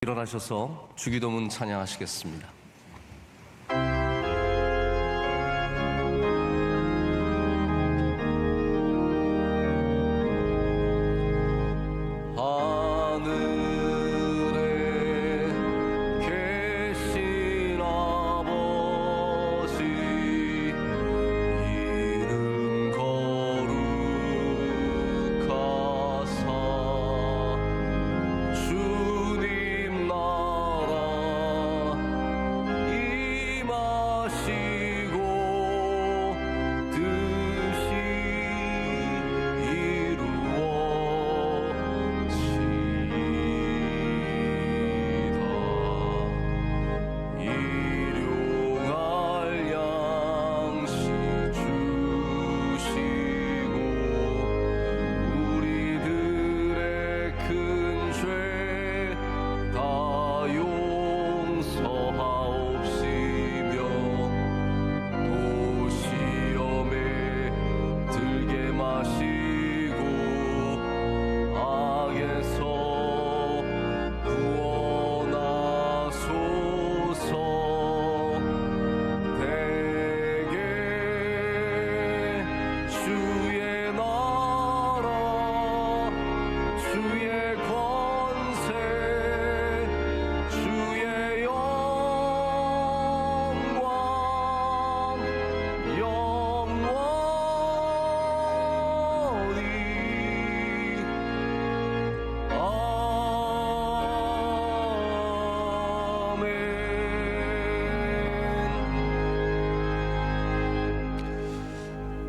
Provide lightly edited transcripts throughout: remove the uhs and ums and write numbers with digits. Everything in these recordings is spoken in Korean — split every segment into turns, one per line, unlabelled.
일어나셔서 주기도문 찬양하시겠습니다.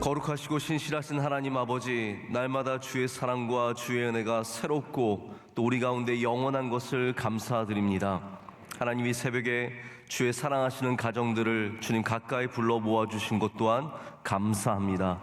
거룩하시고 신실하신 하나님 아버지, 날마다 주의 사랑과 주의 은혜가 새롭고 또 우리 가운데 영원한 것을 감사드립니다. 하나님, 이 새벽에 주의 사랑하시는 가정들을 주님 가까이 불러 모아주신 것 또한 감사합니다.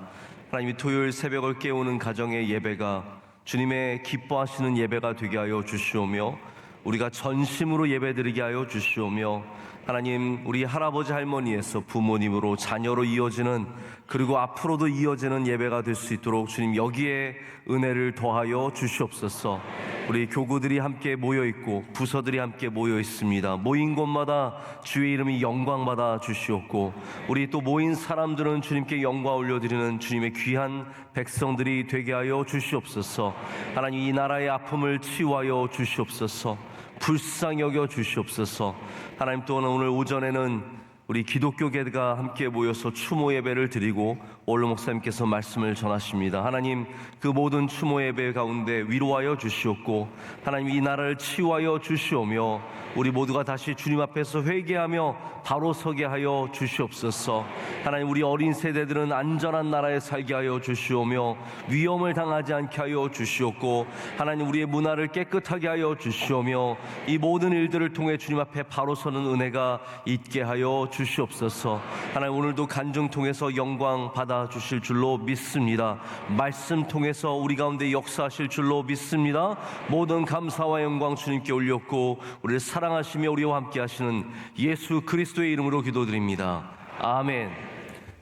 하나님, 이 토요일 새벽을 깨우는 가정의 예배가 주님의 기뻐하시는 예배가 되게 하여 주시오며 우리가 전심으로 예배드리게 하여 주시오며 하나님, 우리 할아버지 할머니에서 부모님으로 자녀로 이어지는, 그리고 앞으로도 이어지는 예배가 될 수 있도록 주님 여기에 은혜를 더하여 주시옵소서. 우리 교구들이 함께 모여있고 부서들이 함께 모여있습니다. 모인 곳마다 주의 이름이 영광받아 주시옵고 우리 또 모인 사람들은 주님께 영광 올려드리는 주님의 귀한 백성들이 되게 하여 주시옵소서. 하나님, 이 나라의 아픔을 치유하여 주시옵소서. 불쌍히 여겨 주시옵소서. 하나님, 또 오늘 오전에는 우리 기독교계가 함께 모여서 추모 예배를 드리고 오늘 목사님께서 말씀을 전하십니다. 하나님, 그 모든 추모 예배 가운데 위로하여 주시옵고 하나님, 이 나라를 치유하여 주시오며 우리 모두가 다시 주님 앞에서 회개하며 바로 서게 하여 주시옵소서. 하나님, 우리 어린 세대들은 안전한 나라에 살게 하여 주시오며 위험을 당하지 않게 하여 주시옵고 하나님, 우리의 문화를 깨끗하게 하여 주시오며 이 모든 일들을 통해 주님 앞에 바로 서는 은혜가 있게 하여 주시옵소서. 하나님, 오늘도 간증 통해서 영광 받아 주실 줄로 믿습니다. 말씀 통해서 우리 가운데 역사하실 줄로 믿습니다. 모든 감사와 영광 주님께 올렸고 우리를 사랑하시며 우리와 함께 하시는 예수 그리스도의 이름으로 기도드립니다. 아멘.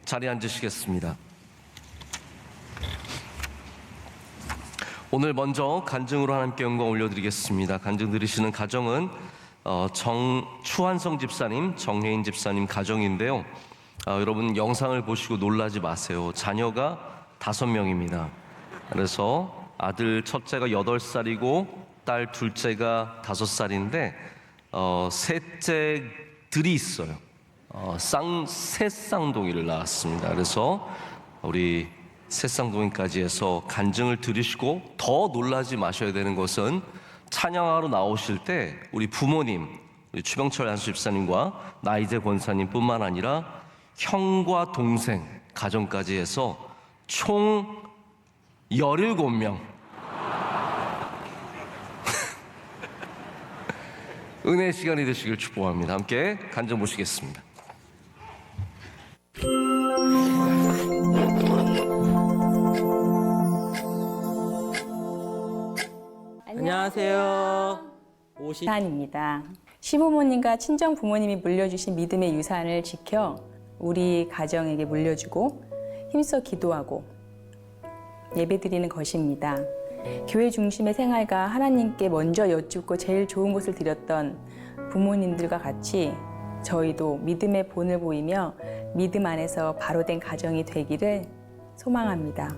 자리에 앉으시겠습니다. 오늘 먼저 간증으로 하나님께 영광 올려드리겠습니다. 간증 드리시는 가정은 추한성 집사님, 정혜인 집사님 가정인데요. 여러분 영상을 보시고 놀라지 마세요. 자녀가 5명입니다. 그래서 아들 첫째가 8살이고 딸 둘째가 5살인데 셋째들이 있어요. 셋쌍둥이를 낳았습니다. 그래서 우리 셋쌍둥이까지 해서 간증을 들으시고 더 놀라지 마셔야 되는 것은 찬양하러 나오실 때 우리 부모님, 우리 추병철 안수 집사님과 나이제 권사님 뿐만 아니라 형과 동생 가정까지 해서 총 17명 은혜의 시간이 되시길 축복합니다. 함께 간증 모시겠습니다.
안녕하세요.
유산입니다. 시부모님과 친정 부모님이 물려주신 믿음의 유산을 지켜 우리 가정에게 물려주고 힘써 기도하고 예배드리는 것입니다. 교회 중심의 생활과 하나님께 먼저 여쭙고 제일 좋은 것을 드렸던 부모님들과 같이 저희도 믿음의 본을 보이며 믿음 안에서 바로된 가정이 되기를 소망합니다.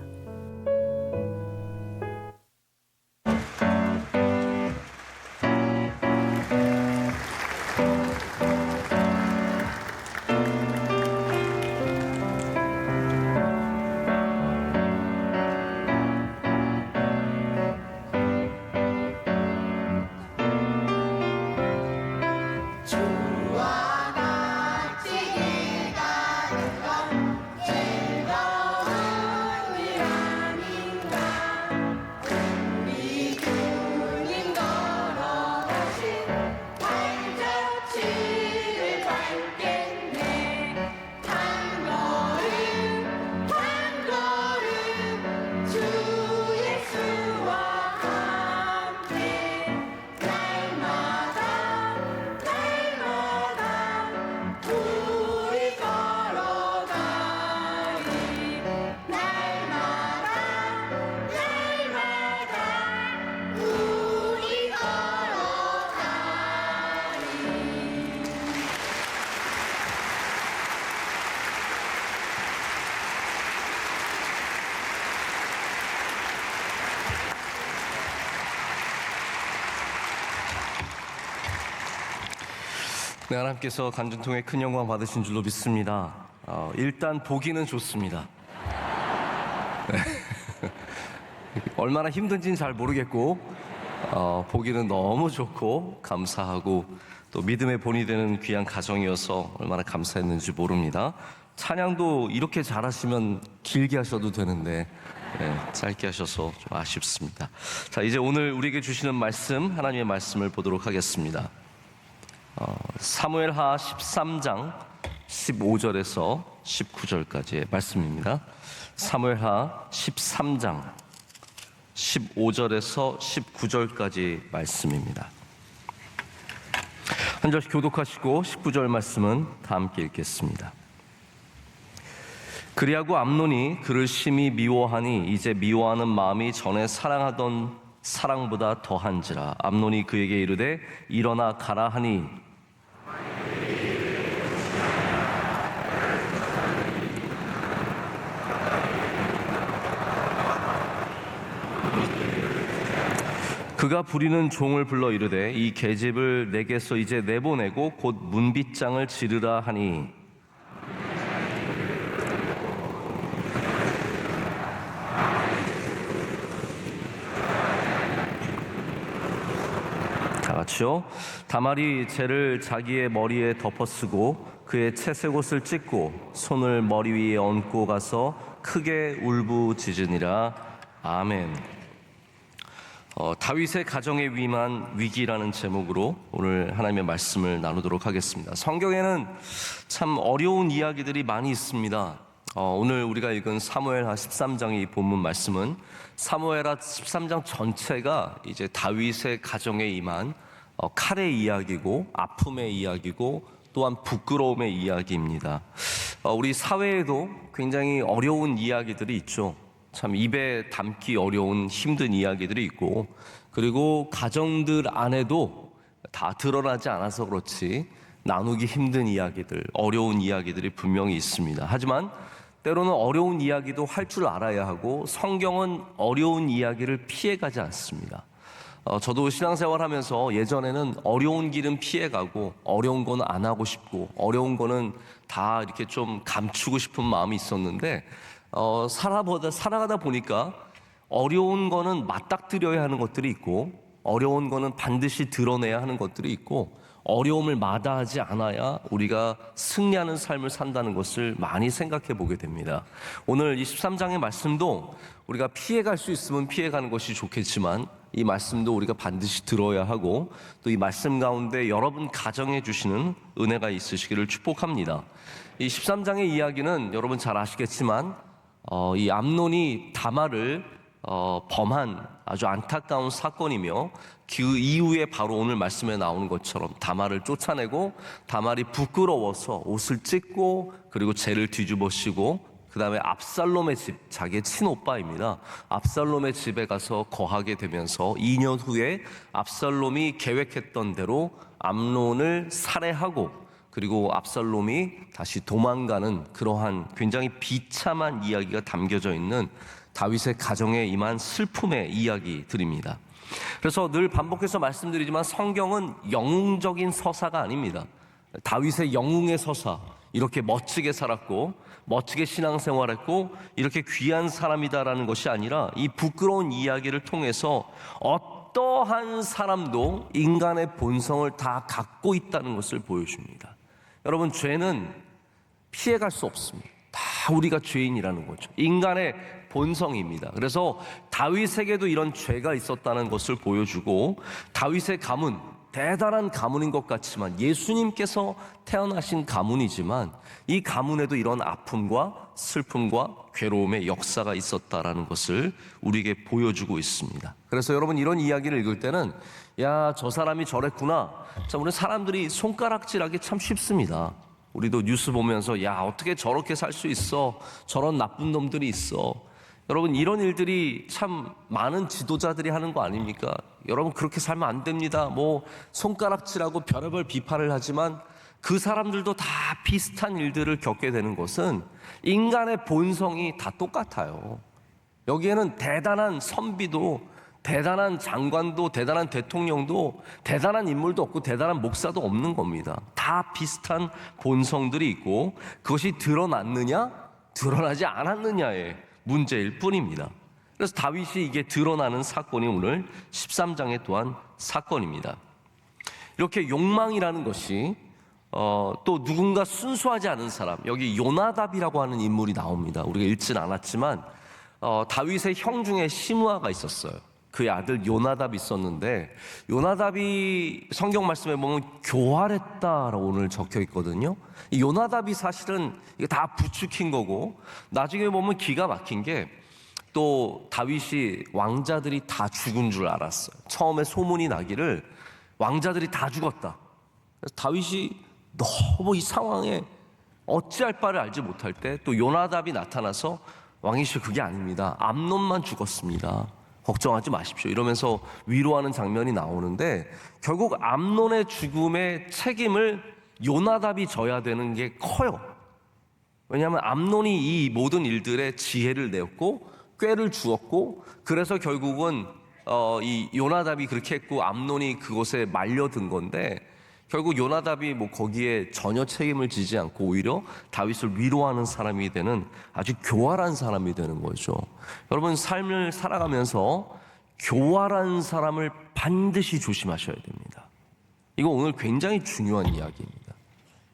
네, 하나님께서 간증통에 큰 영광 받으신 줄로 믿습니다. 일단 보기는 좋습니다. 네. 얼마나 힘든지는 잘 모르겠고 보기는 너무 좋고 감사하고 또 믿음의 본이 되는 귀한 가정이어서 얼마나 감사했는지 모릅니다. 찬양도 이렇게 잘하시면 길게 하셔도 되는데 짧게 하셔서 좀 아쉽습니다. 자, 이제 오늘 우리에게 주시는 말씀, 하나님의 말씀을 보도록 하겠습니다. 사무엘하 13장 15절에서 19절까지의 말씀입니다. 사무엘하 13장 15절에서 19절까지 말씀입니다. 한 절씩 교독하시고 19절 말씀은 다 함께 읽겠습니다. 그리하고 암논이 그를 심히 미워하니 이제 미워하는 마음이 전에 사랑하던 사랑보다 더한지라. 암논이 그에게 이르되 일어나 가라 하니 그가 부리는 종을 불러 이르되 이 계집을 내게서 이제 내보내고 곧 문빗장을 지르라 하니 다 같이요. 다말이 재를 자기의 머리에 덮어쓰고 그의 채색 옷을 찢고 손을 머리 위에 얹고 가서 크게 울부짖으니라. 아멘. 다윗의 가정에 위임한 위기라는 제목으로 오늘 하나님의 말씀을 나누도록 하겠습니다. 성경에는 참 어려운 이야기들이 많이 있습니다. 오늘 우리가 읽은 사무엘하 13장의 본문 말씀은 사무엘하 13장 전체가 이제 다윗의 가정에 임한 칼의 이야기고 아픔의 이야기고 또한 부끄러움의 이야기입니다. 우리 사회에도 굉장히 어려운 이야기들이 있죠. 참 입에 담기 어려운 힘든 이야기들이 있고, 그리고 가정들 안에도 다 드러나지 않아서 그렇지 나누기 힘든 이야기들, 어려운 이야기들이 분명히 있습니다. 하지만 때로는 어려운 이야기도 할 줄 알아야 하고 성경은 어려운 이야기를 피해가지 않습니다. 저도 신앙생활 하면서 예전에는 어려운 길은 피해가고 어려운 거는 안 하고 싶고 어려운 거는 다 이렇게 좀 감추고 싶은 마음이 있었는데 살아가다 보니까 어려운 거는 맞닥뜨려야 하는 것들이 있고 어려운 거는 반드시 드러내야 하는 것들이 있고 어려움을 마다하지 않아야 우리가 승리하는 삶을 산다는 것을 많이 생각해 보게 됩니다. 오늘 23장의 말씀도 우리가 피해갈 수 있으면 피해가는 것이 좋겠지만 이 말씀도 우리가 반드시 들어야 하고 또 이 말씀 가운데 여러분 가정에 주시는 은혜가 있으시기를 축복합니다. 이 13장의 이야기는 여러분 잘 아시겠지만 이 암논이 다말을 범한 아주 안타까운 사건이며 그 이후에 바로 오늘 말씀에 나오는 것처럼 다말을 쫓아내고 다말이 부끄러워서 옷을 찢고 그리고 재를 뒤집어 씌고 그 다음에 압살롬의 집, 자기의 친오빠입니다. 압살롬의 집에 가서 거하게 되면서 2년 후에 압살롬이 계획했던 대로 암논을 살해하고, 그리고 압살롬이 다시 도망가는 그러한 굉장히 비참한 이야기가 담겨져 있는 다윗의 가정에 임한 슬픔의 이야기들입니다. 그래서 늘 반복해서 말씀드리지만 성경은 영웅적인 서사가 아닙니다. 다윗의 영웅의 서사, 이렇게 멋지게 살았고 멋지게 신앙생활했고 이렇게 귀한 사람이다라는 것이 아니라 이 부끄러운 이야기를 통해서 어떠한 사람도 인간의 본성을 다 갖고 있다는 것을 보여줍니다. 여러분, 죄는 피해갈 수 없습니다. 다 우리가 죄인이라는 거죠. 인간의 본성입니다. 그래서 다윗에게도 이런 죄가 있었다는 것을 보여주고, 다윗의 가문, 대단한 가문인 것 같지만 예수님께서 태어나신 가문이지만 이 가문에도 이런 아픔과 슬픔과 괴로움의 역사가 있었다라는 것을 우리에게 보여주고 있습니다. 그래서 여러분, 이런 이야기를 읽을 때는 야, 저 사람이 저랬구나. 자, 우리 사람들이 손가락질하기 참 쉽습니다. 우리도 뉴스 보면서 야, 어떻게 저렇게 살 수 있어, 저런 나쁜 놈들이 있어. 여러분, 이런 일들이 참 많은 지도자들이 하는 거 아닙니까? 여러분, 그렇게 살면 안 됩니다. 뭐 손가락질하고 별의별 비판을 하지만 그 사람들도 다 비슷한 일들을 겪게 되는 것은 인간의 본성이 다 똑같아요. 여기에는 대단한 선비도, 대단한 장관도, 대단한 대통령도, 대단한 인물도 없고 대단한 목사도 없는 겁니다. 다 비슷한 본성들이 있고 그것이 드러났느냐 드러나지 않았느냐의 문제일 뿐입니다. 그래서 다윗이 이게 드러나는 사건이 오늘 13장에 또한 사건입니다. 이렇게 욕망이라는 것이 또 누군가 순수하지 않은 사람, 여기 요나답이라고 하는 인물이 나옵니다. 우리가 읽지는 않았지만 다윗의 형 중에 시므아가 있었어요. 그의 아들 요나답이 있었는데, 요나답이 성경 말씀에 보면 교활했다라고 오늘 적혀 있거든요. 이 요나답이 사실은 이게 다 부추긴 거고, 나중에 보면 기가 막힌 게, 또 다윗이 왕자들이 다 죽은 줄 알았어요. 처음에 소문이 나기를 왕자들이 다 죽었다. 그래서 다윗이 너무 이 상황에 어찌할 바를 알지 못할 때 또 요나답이 나타나서 왕이시여, 그게 아닙니다. 암논만 죽었습니다. 걱정하지 마십시오. 이러면서 위로하는 장면이 나오는데, 결국 암논의 죽음의 책임을 요나답이 져야 되는 게 커요. 왜냐하면 암논이 이 모든 일들의 지혜를 내었고 꾀를 주었고, 그래서 결국은 이 요나답이 그렇게 했고 암논이 그곳에 말려든 건데, 결국 요나답이 뭐 거기에 전혀 책임을 지지 않고 오히려 다윗을 위로하는 사람이 되는 아주 교활한 사람이 되는 거죠. 여러분, 삶을 살아가면서 교활한 사람을 반드시 조심하셔야 됩니다. 이거 오늘 굉장히 중요한 이야기입니다.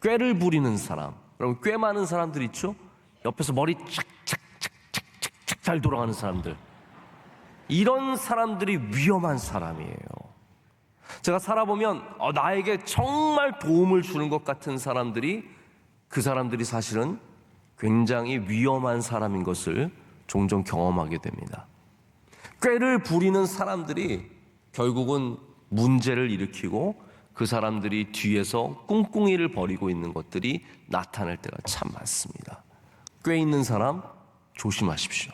꾀를 부리는 사람, 여러분, 꽤 많은 사람들 있죠? 옆에서 머리 착착착착착 잘 돌아가는 사람들, 이런 사람들이 위험한 사람이에요. 제가 살아보면 나에게 정말 도움을 주는 것 같은 사람들이, 그 사람들이 사실은 굉장히 위험한 사람인 것을 종종 경험하게 됩니다. 꾀를 부리는 사람들이 결국은 문제를 일으키고 그 사람들이 뒤에서 꿍꿍이를 벌이고 있는 것들이 나타날 때가 참 많습니다. 꾀 있는 사람 조심하십시오.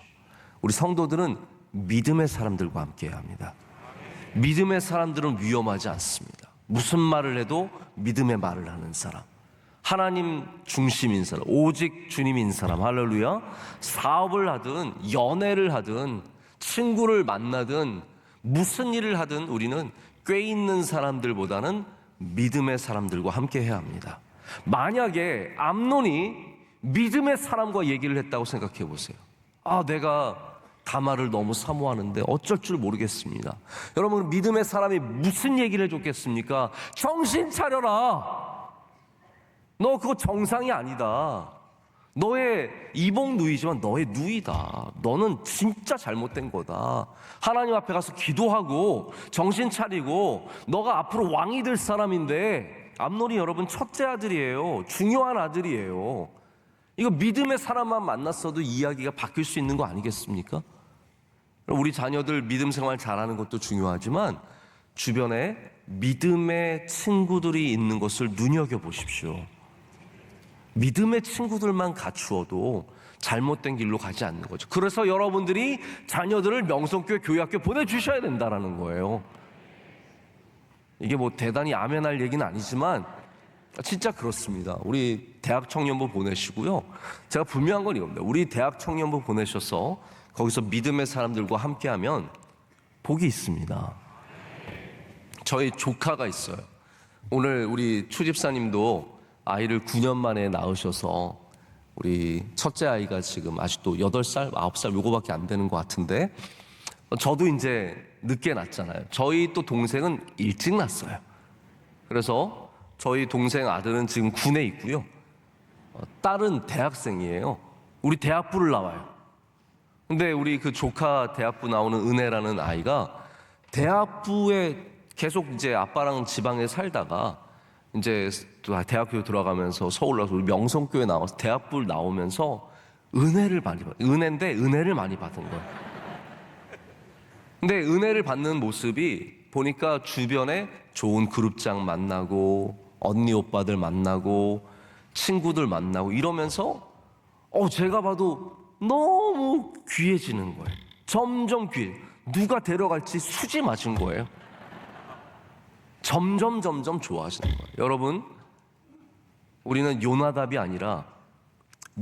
우리 성도들은 믿음의 사람들과 함께해야 합니다. 믿음의 사람들은 위험하지 않습니다. 무슨 말을 해도 믿음의 말을 하는 사람, 하나님 중심인 사람, 오직 주님인 사람, 할렐루야. 사업을 하든 연애를 하든 친구를 만나든 무슨 일을 하든 우리는 꽤 있는 사람들보다는 믿음의 사람들과 함께 해야 합니다. 만약에 암논이 믿음의 사람과 얘기를 했다고 생각해 보세요. 내가 다말을 너무 사모하는데 어쩔 줄 모르겠습니다. 여러분, 믿음의 사람이 무슨 얘기를 해줬겠습니까? 정신 차려라. 너 그거 정상이 아니다. 너의 이복 누이지만 너의 누이다. 너는 진짜 잘못된 거다. 하나님 앞에 가서 기도하고 정신 차리고, 너가 앞으로 왕이 될 사람인데, 암논이 여러분 첫째 아들이에요. 중요한 아들이에요. 이거 믿음의 사람만 만났어도 이야기가 바뀔 수 있는 거 아니겠습니까? 우리 자녀들 믿음 생활 잘하는 것도 중요하지만 주변에 믿음의 친구들이 있는 것을 눈여겨보십시오. 믿음의 친구들만 갖추어도 잘못된 길로 가지 않는 거죠. 그래서 여러분들이 자녀들을 명성교회 교회학교 보내주셔야 된다라는 거예요. 이게 뭐 대단히 아멘할 얘기는 아니지만 진짜 그렇습니다. 우리 대학 청년부 보내시고요. 제가 분명한 건 이겁니다. 우리 대학 청년부 보내셔서 거기서 믿음의 사람들과 함께하면 복이 있습니다. 저희 조카가 있어요. 오늘 우리 추집사님도 아이를 9년 만에 낳으셔서 우리 첫째 아이가 지금 아직도 8살, 9살 요거밖에 안 되는 것 같은데 저도 이제 늦게 낳았잖아요. 저희 또 동생은 일찍 낳았어요. 그래서 저희 동생 아들은 지금 군에 있고요. 딸은 대학생이에요. 우리 대학부를 나와요. 근데 우리 그 조카 대학부 나오는 은혜라는 아이가 대학부에 계속 이제 아빠랑 지방에 살다가 이제 또 대학교 들어가면서 서울 나서 우리 명성교회 나와서 대학부를 나오면서 은혜를 많이 받은 거예요. 근데 은혜를 받는 모습이 보니까 주변에 좋은 그룹장 만나고 언니 오빠들 만나고 친구들 만나고 이러면서 제가 봐도 너무 귀해지는 거예요. 점점 귀해. 누가 데려갈지 수지 맞은 거예요. 점점 좋아하시는 거예요. 여러분, 우리는 요나답이 아니라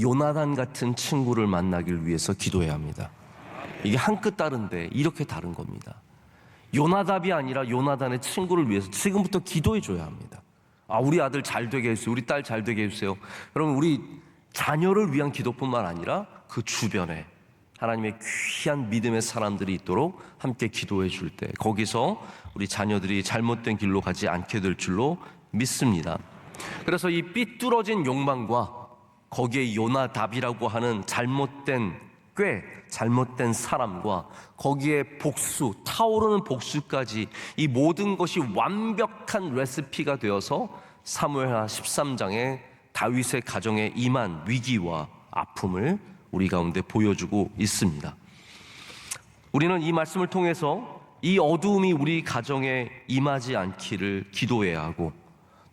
요나단 같은 친구를 만나길 위해서 기도해야 합니다. 이게 한 끗 다른데 이렇게 다른 겁니다. 요나답이 아니라 요나단의 친구를 위해서 지금부터 기도해 줘야 합니다. 우리 아들 잘 되게 해주세요. 우리 딸 잘 되게 해주세요. 여러분, 우리 자녀를 위한 기도뿐만 아니라 그 주변에 하나님의 귀한 믿음의 사람들이 있도록 함께 기도해 줄 때 거기서 우리 자녀들이 잘못된 길로 가지 않게 될 줄로 믿습니다. 그래서 이 삐뚤어진 욕망과 거기에 요나답이라고 하는 잘못된 잘못된 사람과 거기에 복수, 타오르는 복수까지 이 모든 것이 완벽한 레시피가 되어서 사무엘하 13장에 다윗의 가정에 임한 위기와 아픔을 우리 가운데 보여주고 있습니다. 우리는 이 말씀을 통해서 이 어두움이 우리 가정에 임하지 않기를 기도해야 하고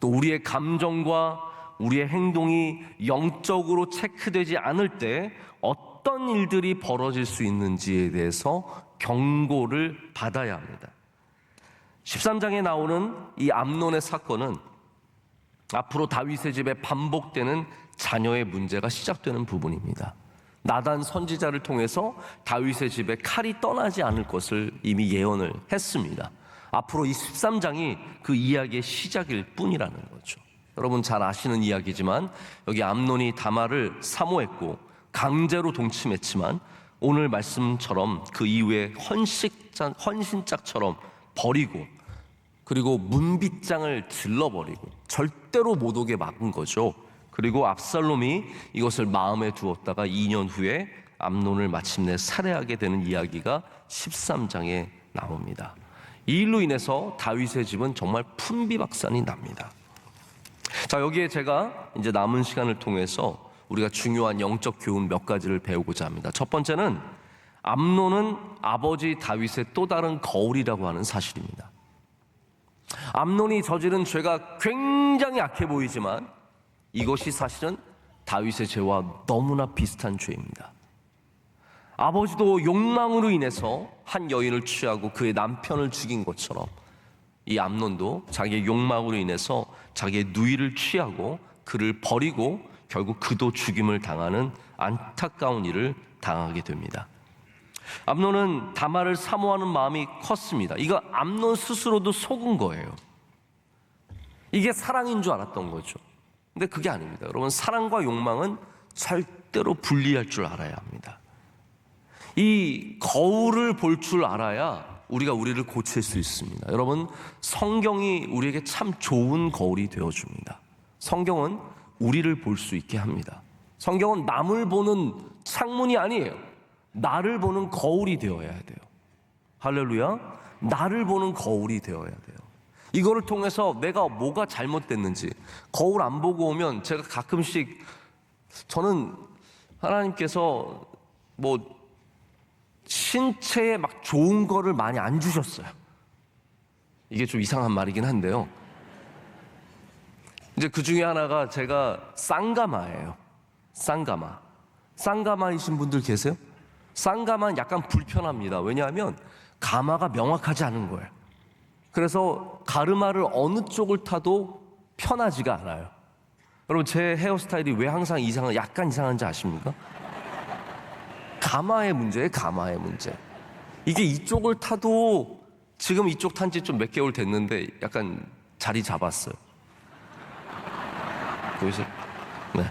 또 우리의 감정과 우리의 행동이 영적으로 체크되지 않을 때 어떤 일들이 벌어질 수 있는지에 대해서 경고를 받아야 합니다. 13장에 나오는 이 암논의 사건은 앞으로 다윗의 집에 반복되는 자녀의 문제가 시작되는 부분입니다. 나단 선지자를 통해서 다윗의 집에 칼이 떠나지 않을 것을 이미 예언을 했습니다. 앞으로 이 13장이 그 이야기의 시작일 뿐이라는 거죠. 여러분 잘 아시는 이야기지만 여기 암논이 다말을 사모했고 강제로 동침했지만 오늘 말씀처럼 그 이후에 헌신짝처럼 버리고 그리고 문빗장을 질러버리고 절대로 못 오게 막은 거죠. 그리고 압살롬이 이것을 마음에 두었다가 2년 후에 암논을 마침내 살해하게 되는 이야기가 13장에 나옵니다. 이 일로 인해서 다윗의 집은 정말 풍비박산이 납니다. 자, 여기에 제가 이제 남은 시간을 통해서 우리가 중요한 영적 교훈 몇 가지를 배우고자 합니다. 첫 번째는 암논은 아버지 다윗의 또 다른 거울이라고 하는 사실입니다. 암논이 저지른 죄가 굉장히 악해 보이지만 이것이 사실은 다윗의 죄와 너무나 비슷한 죄입니다. 아버지도 욕망으로 인해서 한 여인을 취하고 그의 남편을 죽인 것처럼 이 암논도 자기의 욕망으로 인해서 자기의 누이를 취하고 그를 버리고 결국 그도 죽임을 당하는 안타까운 일을 당하게 됩니다. 암논은 다말을 사모하는 마음이 컸습니다. 이거 암논 스스로도 속은 거예요. 이게 사랑인 줄 알았던 거죠. 근데 그게 아닙니다. 여러분, 사랑과 욕망은 절대로 분리할 줄 알아야 합니다. 이 거울을 볼 줄 알아야 우리가 우리를 고칠 수 있습니다. 여러분, 성경이 우리에게 참 좋은 거울이 되어줍니다. 성경은 우리를 볼 수 있게 합니다. 성경은 남을 보는 창문이 아니에요. 나를 보는 거울이 되어야 돼요. 할렐루야. 나를 보는 거울이 되어야 돼요. 이거를 통해서 내가 뭐가 잘못됐는지 거울 안 보고 오면 제가 가끔씩 저는 하나님께서 뭐 신체에 막 좋은 거를 많이 안 주셨어요. 이게 좀 이상한 말이긴 한데요. 이제 그 중에 하나가 제가 쌍가마예요. 쌍가마. 쌍가마이신 분들 계세요? 쌍가마는 약간 불편합니다. 왜냐하면 가마가 명확하지 않은 거예요. 그래서 가르마를 어느 쪽을 타도 편하지가 않아요. 여러분, 제 헤어스타일이 왜 항상 약간 이상한지 아십니까? 가마의 문제예요, 가마의 문제. 이게 이쪽을 타도 지금 이쪽 탄 지 좀 몇 개월 됐는데 약간 자리 잡았어요. 보이세요? 네.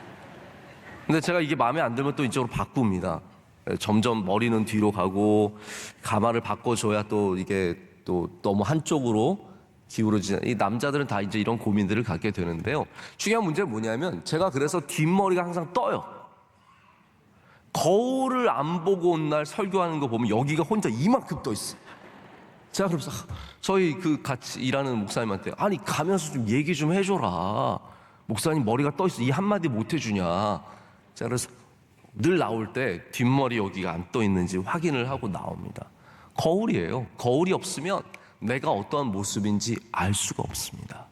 근데 제가 이게 마음에 안 들면 또 이쪽으로 바꿉니다. 점점 머리는 뒤로 가고 가마를 바꿔줘야 또 이게 또 너무 한쪽으로 기울어지는, 이 남자들은 다 이제 이런 고민들을 갖게 되는데요. 중요한 문제는 뭐냐면 제가 그래서 뒷머리가 항상 떠요. 거울을 안 보고 온 날 설교하는 거 보면 여기가 혼자 이만큼 떠 있어. 제가 그러면서 저희 그 같이 일하는 목사님한테, 아니 가면서 좀 얘기 좀 해줘라. 목사님 머리가 떠 있어. 이 한마디 못 해주냐. 제가 그래서 늘 나올 때 뒷머리 여기가 안 떠 있는지 확인을 하고 나옵니다. 거울이에요. 거울이 없으면 내가 어떠한 모습인지 알 수가 없습니다.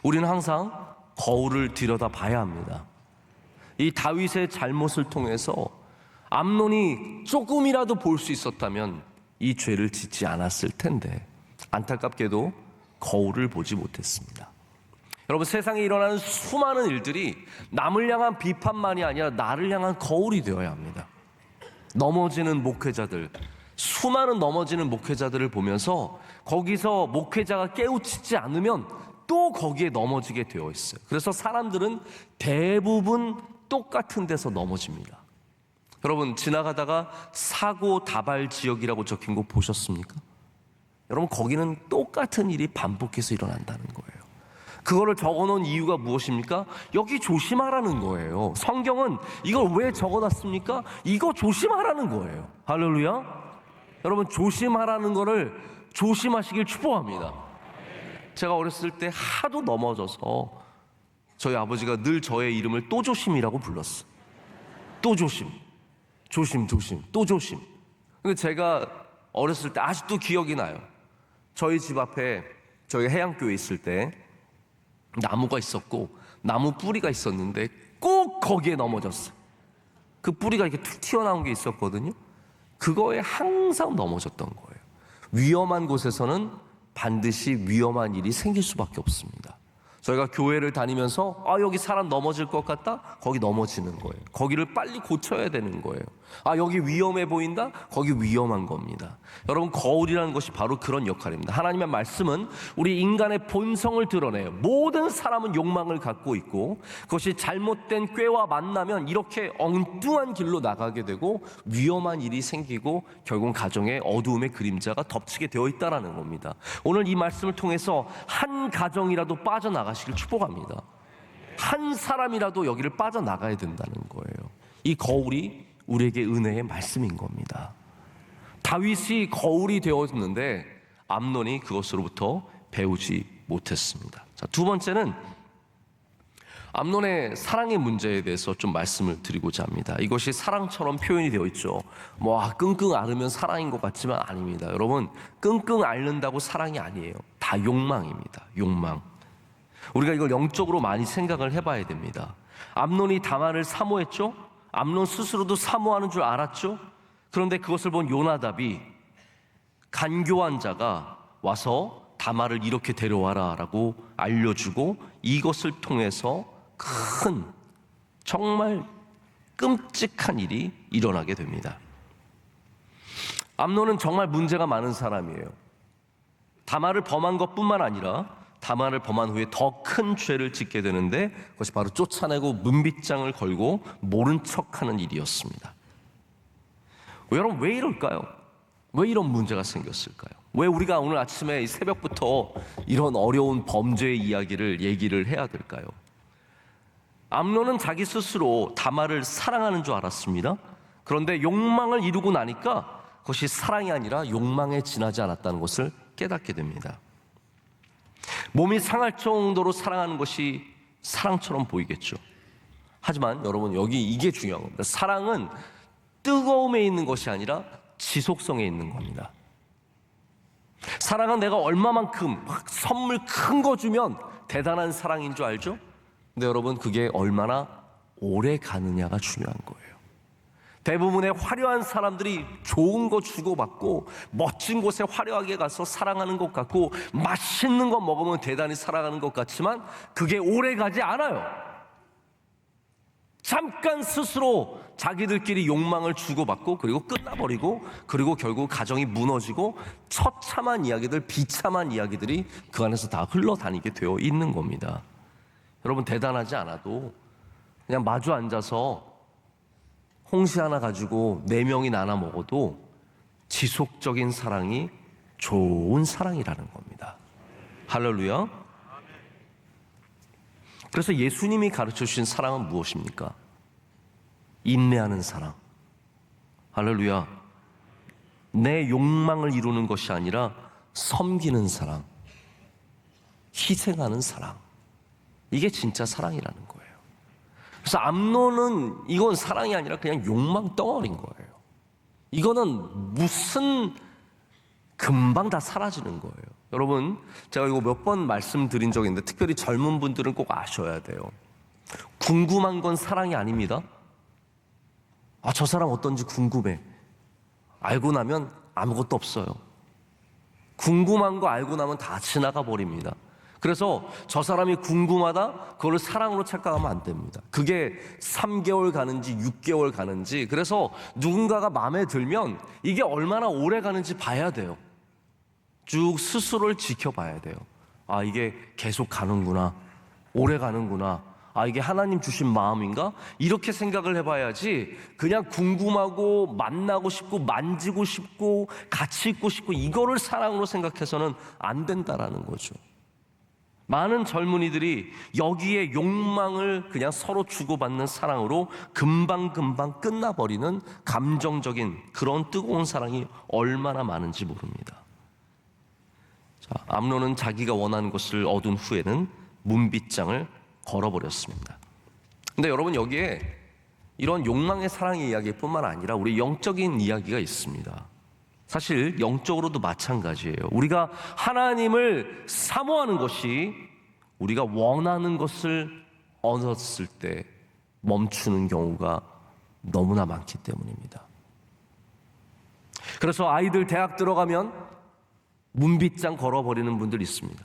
우리는 항상 거울을 들여다 봐야 합니다. 이 다윗의 잘못을 통해서 암논이 조금이라도 볼 수 있었다면 이 죄를 짓지 않았을 텐데 안타깝게도 거울을 보지 못했습니다. 여러분, 세상에 일어나는 수많은 일들이 남을 향한 비판만이 아니라 나를 향한 거울이 되어야 합니다. 넘어지는 목회자들, 수많은 넘어지는 목회자들을 보면서 거기서 목회자가 깨우치지 않으면 또 거기에 넘어지게 되어 있어요. 그래서 사람들은 대부분 똑같은 데서 넘어집니다. 여러분, 지나가다가 사고 다발 지역이라고 적힌 거 보셨습니까? 여러분, 거기는 똑같은 일이 반복해서 일어난다는 거예요. 그거를 적어놓은 이유가 무엇입니까? 여기 조심하라는 거예요. 성경은 이걸 왜 적어놨습니까? 이거 조심하라는 거예요. 할렐루야. 여러분, 조심하라는 거를 조심하시길 축복합니다. 제가 어렸을 때 하도 넘어져서 저희 아버지가 늘 저의 이름을 또 조심이라고 불렀어요. 또 조심, 조심, 조심, 또 조심. 근데 제가 어렸을 때 아직도 기억이 나요. 저희 집 앞에, 저희 해양교회 있을 때 나무가 있었고 나무 뿌리가 있었는데 꼭 거기에 넘어졌어요. 그 뿌리가 이렇게 툭 튀어나온 게 있었거든요. 그거에 항상 넘어졌던 거예요. 위험한 곳에서는 반드시 위험한 일이 생길 수밖에 없습니다. 저희가 교회를 다니면서 여기 사람 넘어질 것 같다? 거기 넘어지는 거예요. 거기를 빨리 고쳐야 되는 거예요. 여기 위험해 보인다? 거기 위험한 겁니다. 여러분, 거울이라는 것이 바로 그런 역할입니다. 하나님의 말씀은 우리 인간의 본성을 드러내요. 모든 사람은 욕망을 갖고 있고 그것이 잘못된 꾀와 만나면 이렇게 엉뚱한 길로 나가게 되고 위험한 일이 생기고 결국 가정에 어두움의 그림자가 덮치게 되어 있다는 겁니다. 오늘 이 말씀을 통해서 한 가정이라도 빠져나가시길 축복합니다. 한 사람이라도 여기를 빠져나가야 된다는 거예요. 이 거울이 우리에게 은혜의 말씀인 겁니다. 다윗이 거울이 되었는데 암논이 그것으로부터 배우지 못했습니다. 자, 두 번째는 암논의 사랑의 문제에 대해서 좀 말씀을 드리고자 합니다. 이것이 사랑처럼 표현이 되어 있죠. 끙끙 앓으면 사랑인 것 같지만 아닙니다. 여러분, 끙끙 앓는다고 사랑이 아니에요. 다 욕망입니다. 욕망. 우리가 이걸 영적으로 많이 생각을 해봐야 됩니다. 암논이 다말을 사모했죠? 암논 스스로도 사모하는 줄 알았죠? 그런데 그것을 본 요나답이 간교한 자가 와서 다말을 이렇게 데려와라 라고 알려주고 이것을 통해서 큰, 정말 끔찍한 일이 일어나게 됩니다. 암논은 정말 문제가 많은 사람이에요. 다말을 범한 것뿐만 아니라 다말을 범한 후에 더 큰 죄를 짓게 되는데 그것이 바로 쫓아내고 문빗장을 걸고 모른 척하는 일이었습니다. 여러분, 왜 이럴까요? 왜 이런 문제가 생겼을까요? 왜 우리가 오늘 아침에 이 새벽부터 이런 어려운 범죄의 이야기를 얘기를 해야 될까요? 암논은 자기 스스로 다말을 사랑하는 줄 알았습니다. 그런데 욕망을 이루고 나니까 그것이 사랑이 아니라 욕망에 지나지 않았다는 것을 깨닫게 됩니다. 몸이 상할 정도로 사랑하는 것이 사랑처럼 보이겠죠. 하지만 여러분, 여기 이게 중요한 겁니다. 사랑은 뜨거움에 있는 것이 아니라 지속성에 있는 겁니다. 사랑은 내가 얼마만큼 선물 큰 거 주면 대단한 사랑인 줄 알죠? 근데 여러분, 그게 얼마나 오래 가느냐가 중요한 거예요. 대부분의 화려한 사람들이 좋은 거 주고받고 멋진 곳에 화려하게 가서 사랑하는 것 같고 맛있는 거 먹으면 대단히 사랑하는 것 같지만 그게 오래 가지 않아요. 잠깐 스스로 자기들끼리 욕망을 주고받고 그리고 끝나버리고 그리고 결국 가정이 무너지고 처참한 이야기들, 비참한 이야기들이 그 안에서 다 흘러다니게 되어 있는 겁니다. 여러분, 대단하지 않아도 그냥 마주 앉아서 홍시 하나 가지고 4명이 나눠 먹어도 지속적인 사랑이 좋은 사랑이라는 겁니다. 할렐루야. 그래서 예수님이 가르쳐 주신 사랑은 무엇입니까? 인내하는 사랑. 할렐루야. 내 욕망을 이루는 것이 아니라 섬기는 사랑, 희생하는 사랑. 이게 진짜 사랑이라는 거예요. 그래서 암논은 이건 사랑이 아니라 그냥 욕망 덩어리인 거예요. 이거는 무슨 금방 다 사라지는 거예요. 여러분, 제가 이거 몇 번 말씀드린 적이 있는데 특별히 젊은 분들은 꼭 아셔야 돼요. 궁금한 건 사랑이 아닙니다. 저 사람 어떤지 궁금해. 알고 나면 아무것도 없어요. 궁금한 거 알고 나면 다 지나가 버립니다. 그래서 저 사람이 궁금하다, 그걸 사랑으로 착각하면 안 됩니다. 그게 3개월 가는지 6개월 가는지, 그래서 누군가가 마음에 들면 이게 얼마나 오래 가는지 봐야 돼요. 쭉 스스로를 지켜봐야 돼요. 이게 계속 가는구나, 오래 가는구나, 이게 하나님 주신 마음인가? 이렇게 생각을 해봐야지 그냥 궁금하고 만나고 싶고 만지고 싶고 같이 있고 싶고 이거를 사랑으로 생각해서는 안 된다라는 거죠. 많은 젊은이들이 여기에 욕망을 그냥 서로 주고받는 사랑으로 금방금방 끝나버리는 감정적인 그런 뜨거운 사랑이 얼마나 많은지 모릅니다. 암논은 자기가 원하는 것을 얻은 후에는 문빗장을 걸어버렸습니다. 근데 여러분, 여기에 이런 욕망의 사랑의 이야기뿐만 아니라 우리 영적인 이야기가 있습니다. 사실 영적으로도 마찬가지예요. 우리가 하나님을 사모하는 것이 우리가 원하는 것을 얻었을 때 멈추는 경우가 너무나 많기 때문입니다. 그래서 아이들 대학 들어가면 문빗장 걸어버리는 분들이 있습니다.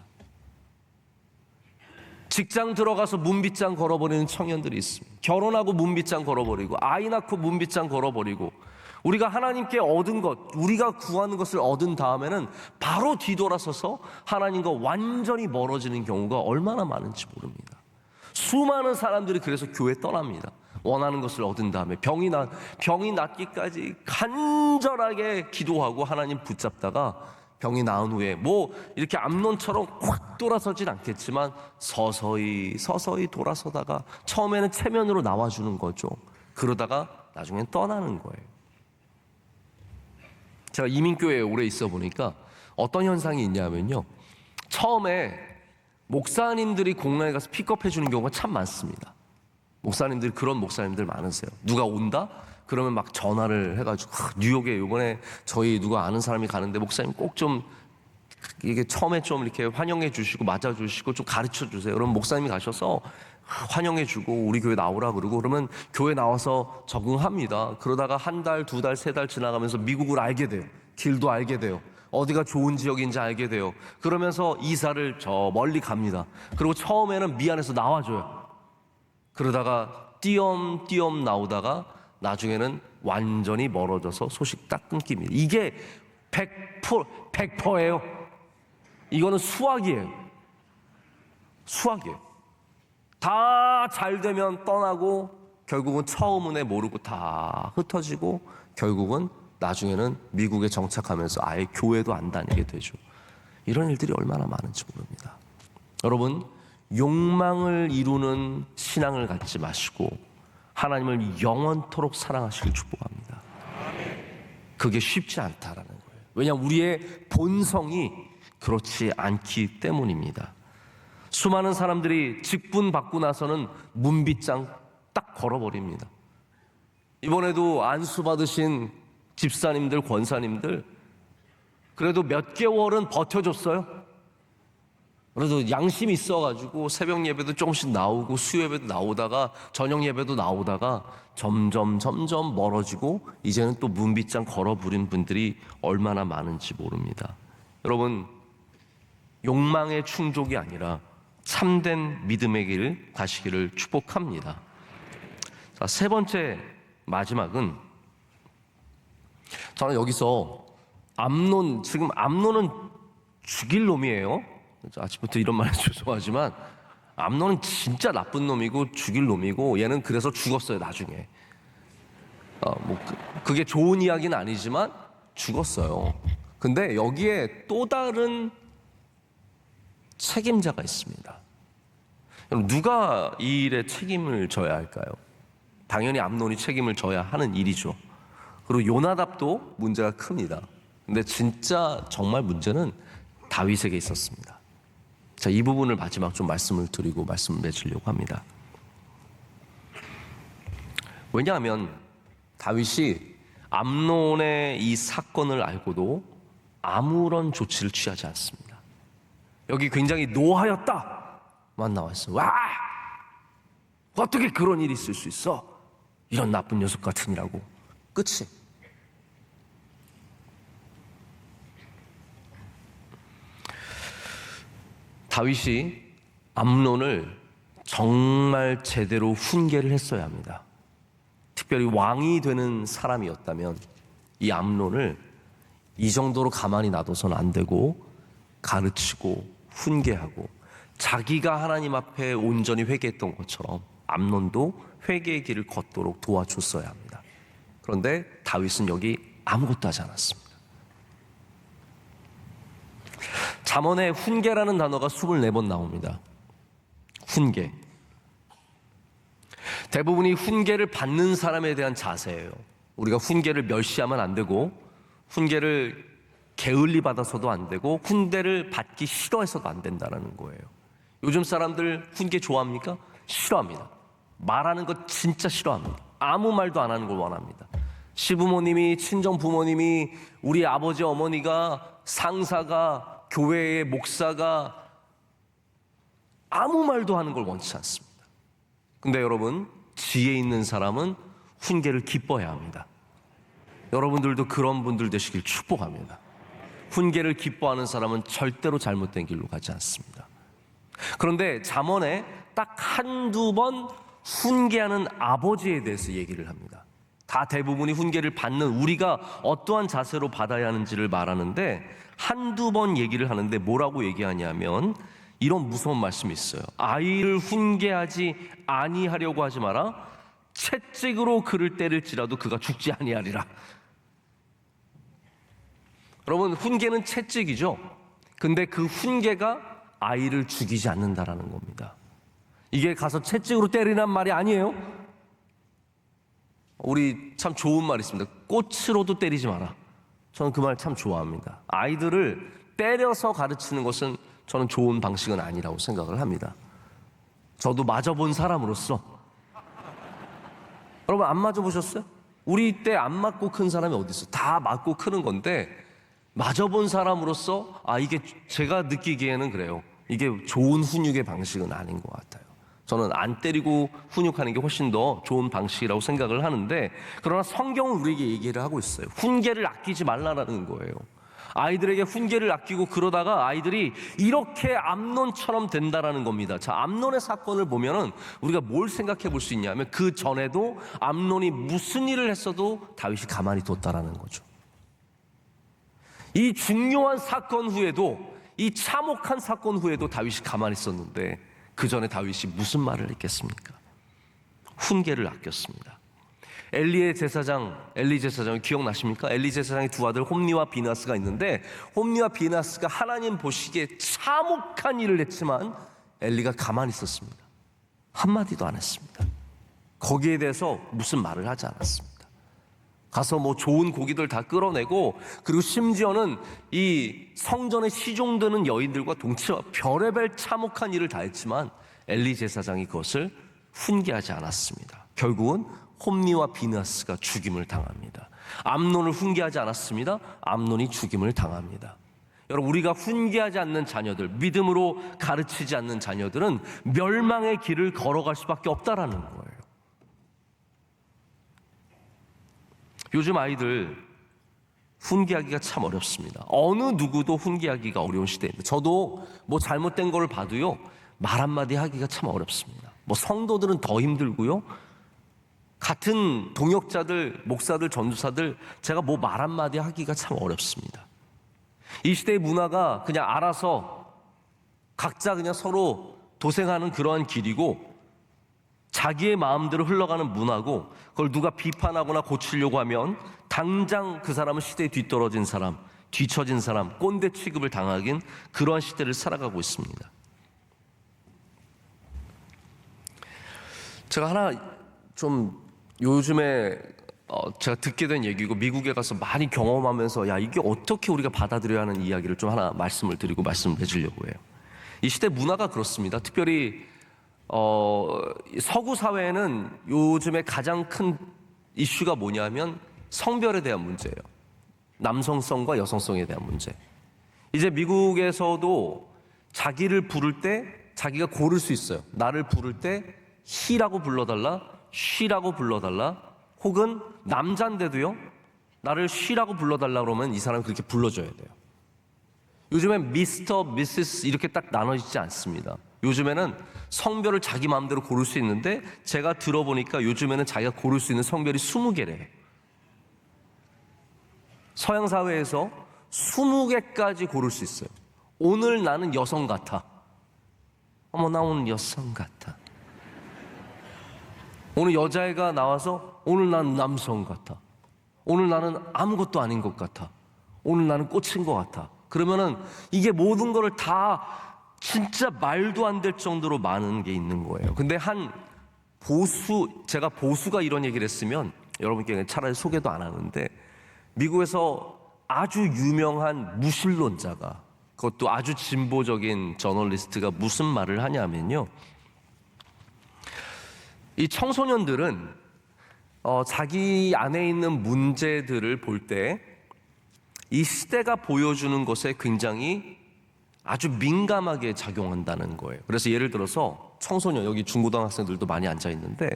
직장 들어가서 문빗장 걸어버리는 청년들이 있습니다. 결혼하고 문빗장 걸어버리고 아이 낳고 문빗장 걸어버리고, 우리가 하나님께 얻은 것, 우리가 구하는 것을 얻은 다음에는 바로 뒤돌아서서 하나님과 완전히 멀어지는 경우가 얼마나 많은지 모릅니다. 수많은 사람들이 그래서 교회 떠납니다. 원하는 것을 얻은 다음에 병이 낫기까지 간절하게 기도하고 하나님 붙잡다가 병이 나은 후에 이렇게 암논처럼 확 돌아서진 않겠지만 서서히 돌아서다가 처음에는 체면으로 나와주는 거죠. 그러다가 나중엔 떠나는 거예요. 제가 이민교회에 오래 있어 보니까 어떤 현상이 있냐면요, 처음에 목사님들이 공항에 가서 픽업해 주는 경우가 참 많습니다. 목사님들, 그런 목사님들 많으세요. 누가 온다? 그러면 막 전화를 해가지고 뉴욕에 이번에 저희 누가 아는 사람이 가는데 목사님 꼭 좀 이게 처음에 좀 이렇게 환영해 주시고 맞아 주시고 좀 가르쳐 주세요. 그럼 목사님이 가셔서 환영해 주고 우리 교회 나오라 그러고, 그러면 교회 나와서 적응합니다. 그러다가 한 달, 2달, 3달 지나가면서 미국을 알게 돼요. 길도 알게 돼요. 어디가 좋은 지역인지 알게 돼요. 그러면서 이사를 저 멀리 갑니다. 그리고 처음에는 미안해서 나와줘요. 그러다가 띄엄띄엄 나오다가 나중에는 완전히 멀어져서 소식 딱 끊깁니다. 이게 100%예요. 이거는 수학이에요. 다 잘 되면 떠나고 결국은 처음 은혜 모르고 다 흩어지고 결국은 나중에는 미국에 정착하면서 아예 교회도 안 다니게 되죠. 이런 일들이 얼마나 많은지 모릅니다. 여러분, 욕망을 이루는 신앙을 갖지 마시고 하나님을 영원토록 사랑하시길 축복합니다. 그게 쉽지 않다라는 거예요. 왜냐하면 우리의 본성이 그렇지 않기 때문입니다. 수많은 사람들이 직분 받고 나서는 문빗장 딱 걸어버립니다. 이번에도 안수 받으신 집사님들, 권사님들 그래도 몇 개월은 버텨줬어요. 그래도 양심이 있어가지고 새벽 예배도 조금씩 나오고 수요 예배도 나오다가 저녁 예배도 나오다가 점점 멀어지고 이제는 또 문빗장 걸어 부린 분들이 얼마나 많은지 모릅니다. 여러분, 욕망의 충족이 아니라 참된 믿음의 길 가시기를 축복합니다. 자, 세 번째 마지막은, 저는 여기서 지금 암논은 죽일 놈이에요. 아침부터 이런 말 해서 죄송하지만 암논은 진짜 나쁜 놈이고 죽일 놈이고, 얘는 그래서 죽었어요 나중에. 그게 좋은 이야기는 아니지만 죽었어요. 근데 여기에 또 다른 책임자가 있습니다. 여러분, 누가 이 일에 책임을 져야 할까요? 당연히 암논이 책임을 져야 하는 일이죠. 그리고 요나답도 문제가 큽니다. 근데 진짜 정말 문제는 다윗에게 있었습니다. 자, 이 부분을 마지막 좀 말씀을 드리고 말씀을 맺으려고 합니다. 왜냐하면 다윗이 암논의 이 사건을 알고도 아무런 조치를 취하지 않습니다. 여기 굉장히 노하였다만 나왔어요. 와! 어떻게 그런 일이 있을 수 있어? 이런 나쁜 녀석 같으니라고. 끝이. 다윗이 암논을 정말 제대로 훈계를 했어야 합니다. 특별히 왕이 되는 사람이었다면 이 암논을 이 정도로 가만히 놔둬서는 안 되고 가르치고 훈계하고, 자기가 하나님 앞에 온전히 회개했던 것처럼 암논도 회개의 길을 걷도록 도와줬어야 합니다. 그런데 다윗은 여기 아무것도 하지 않았습니다. 잠언에 훈계라는 단어가 24번 나옵니다. 훈계. 대부분이 훈계를 받는 사람에 대한 자세예요. 우리가 훈계를 멸시하면 안 되고, 훈계를 게을리 받아서도 안 되고, 훈계를 받기 싫어해서도 안 된다는 거예요. 요즘 사람들 훈계 좋아합니까? 싫어합니다. 말하는 거 진짜 싫어합니다. 아무 말도 안 하는 걸 원합니다. 시부모님이, 친정부모님이, 우리 아버지 어머니가, 상사가, 교회의 목사가 아무 말도 하는 걸 원치 않습니다. 근데 여러분, 지혜 있는 사람은 훈계를 기뻐해야 합니다. 여러분들도 그런 분들 되시길 축복합니다. 훈계를 기뻐하는 사람은 절대로 잘못된 길로 가지 않습니다. 그런데 잠언에 딱 한두 번 훈계하는 아버지에 대해서 얘기를 합니다. 다 대부분이 훈계를 받는 우리가 어떠한 자세로 받아야 하는지를 말하는데, 한두 번 얘기를 하는데 뭐라고 얘기하냐면 이런 무서운 말씀이 있어요. 아이를 훈계하지 아니하려고 하지 마라. 채찍으로 그를 때릴지라도 그가 죽지 아니하리라. 여러분, 훈계는 채찍이죠. 근데 그 훈계가 아이를 죽이지 않는다라는 겁니다. 이게 가서 채찍으로 때리란 말이 아니에요. 우리 참 좋은 말이 있습니다. 꽃으로도 때리지 마라. 저는 그 말 참 좋아합니다. 아이들을 때려서 가르치는 것은 저는 좋은 방식은 아니라고 생각을 합니다. 저도 맞아본 사람으로서. 여러분, 안 맞아보셨어요? 우리 때 안 맞고 큰 사람이 어디 있어? 다 맞고 크는 건데, 맞아본 사람으로서 이게 제가 느끼기에는 그래요. 이게 좋은 훈육의 방식은 아닌 것 같아요. 저는 안 때리고 훈육하는 게 훨씬 더 좋은 방식이라고 생각을 하는데, 그러나 성경은 우리에게 얘기를 하고 있어요. 훈계를 아끼지 말라는 거예요. 아이들에게 훈계를 아끼고 그러다가 아이들이 이렇게 암논처럼 된다라는 겁니다. 자, 암논의 사건을 보면은 우리가 뭘 생각해 볼 수 있냐면, 그 전에도 암논이 무슨 일을 했어도 다윗이 가만히 뒀다라는 거죠. 이 중요한 사건 후에도, 이 참혹한 사건 후에도 다윗이 가만히 있었는데, 그 전에 다윗이 무슨 말을 했겠습니까? 훈계를 아꼈습니다. 엘리 제사장 기억나십니까? 엘리 제사장의 두 아들 홈니와 비나스가 있는데, 홈니와 비나스가 하나님 보시기에 참혹한 일을 했지만 엘리가 가만히 있었습니다. 한마디도 안 했습니다. 거기에 대해서 무슨 말을 하지 않았습니다. 가서 뭐 좋은 고기들 다 끌어내고, 그리고 심지어는 이 성전에 시종되는 여인들과 동치와 별의별 참혹한 일을 다 했지만 엘리 제사장이 그것을 훈계하지 않았습니다. 결국은 홈니와 비나스가 죽임을 당합니다. 암논을 훈계하지 않았습니다. 암논이 죽임을 당합니다. 여러분, 우리가 훈계하지 않는 자녀들, 믿음으로 가르치지 않는 자녀들은 멸망의 길을 걸어갈 수밖에 없다라는 거예요. 요즘 아이들 훈계하기가 참 어렵습니다. 어느 누구도 훈계하기가 어려운 시대입니다. 저도 뭐 잘못된 걸 봐도요, 말 한마디 하기가 참 어렵습니다. 뭐 성도들은 더 힘들고요, 같은 동역자들, 목사들, 전도사들, 제가 뭐 말 한마디 하기가 참 어렵습니다. 이 시대의 문화가 그냥 알아서 각자 그냥 서로 도생하는 그러한 길이고, 자기의 마음대로 흘러가는 문화고, 그걸 누가 비판하거나 고치려고 하면 당장 그 사람은 시대에 뒤떨어진 사람, 뒤처진 사람, 꼰대 취급을 당하긴 그러한 시대를 살아가고 있습니다. 제가 하나 좀 요즘에 제가 듣게 된 얘기고, 미국에 가서 많이 경험하면서 야, 이게 어떻게 우리가 받아들여야 하는 이야기를 좀 하나 말씀을 드리고 말씀을 해주려고 해요. 이 시대 문화가 그렇습니다. 특별히 서구 사회에는 요즘에 가장 큰 이슈가 뭐냐면 성별에 대한 문제예요. 남성성과 여성성에 대한 문제. 이제 미국에서도 자기를 부를 때 자기가 고를 수 있어요. 나를 부를 때 he라고 불러달라, she라고 불러달라, 혹은 남자인데도요, 나를 she라고 불러달라 그러면 이 사람은 그렇게 불러줘야 돼요. 요즘엔 미스터, 미시스 이렇게 딱 나눠지지 않습니다. 요즘에는 성별을 자기 마음대로 고를 수 있는데, 제가 들어보니까 요즘에는 자기가 고를 수 있는 성별이 20개래요. 서양 사회에서 20개까지 고를 수 있어요. 오늘 나는 여성 같아. 어머, 나 오늘 여성 같아. 오늘 여자애가 나와서 오늘 난 남성 같아. 오늘 나는 아무것도 아닌 것 같아. 오늘 나는 꽂힌 것 같아. 그러면은 이게 모든 거를 다 진짜 말도 안 될 정도로 많은 게 있는 거예요. 근데 한 제가 보수가 이런 얘기를 했으면 여러분께 차라리 소개도 안 하는데, 미국에서 아주 유명한 무신론자가, 그것도 아주 진보적인 저널리스트가 무슨 말을 하냐면요, 이 청소년들은 자기 안에 있는 문제들을 볼 때 이 시대가 보여주는 것에 굉장히 아주 민감하게 작용한다는 거예요. 그래서 예를 들어서 청소년, 여기 중고등학생들도 많이 앉아 있는데,